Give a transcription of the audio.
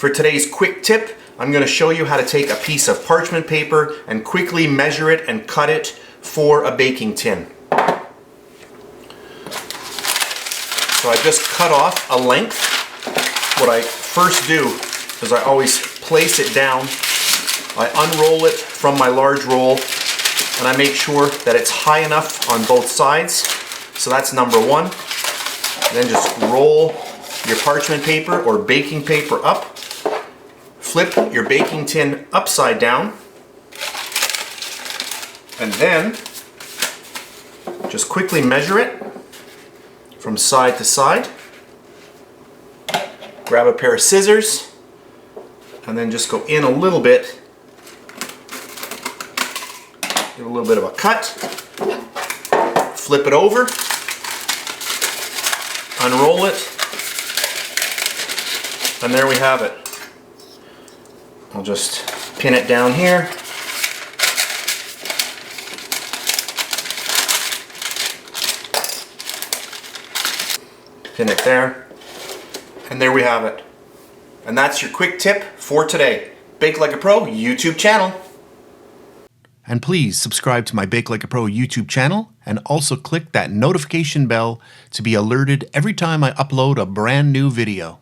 For today's quick tip, I'm going to show you how to take a piece of parchment paper and quickly measure it and cut it for a baking tin. So I just cut off a length. What I first do is I always place it down. I unroll it from my large roll and I make sure that it's high enough on both sides. So that's number one. And then just roll your parchment paper or baking paper up. Flip your baking tin upside down. And then just quickly measure it from side to side. Grab a pair of scissors and then just go in a little bit. Give a little bit of a cut. Flip it over. Unroll it. And there we have it. I'll just pin it down here. Pin it there. And there we have it. And that's your quick tip for today. Bake Like a Pro YouTube channel. And please subscribe to my Bake Like a Pro YouTube channel and also click that notification bell to be alerted every time I upload a brand new video.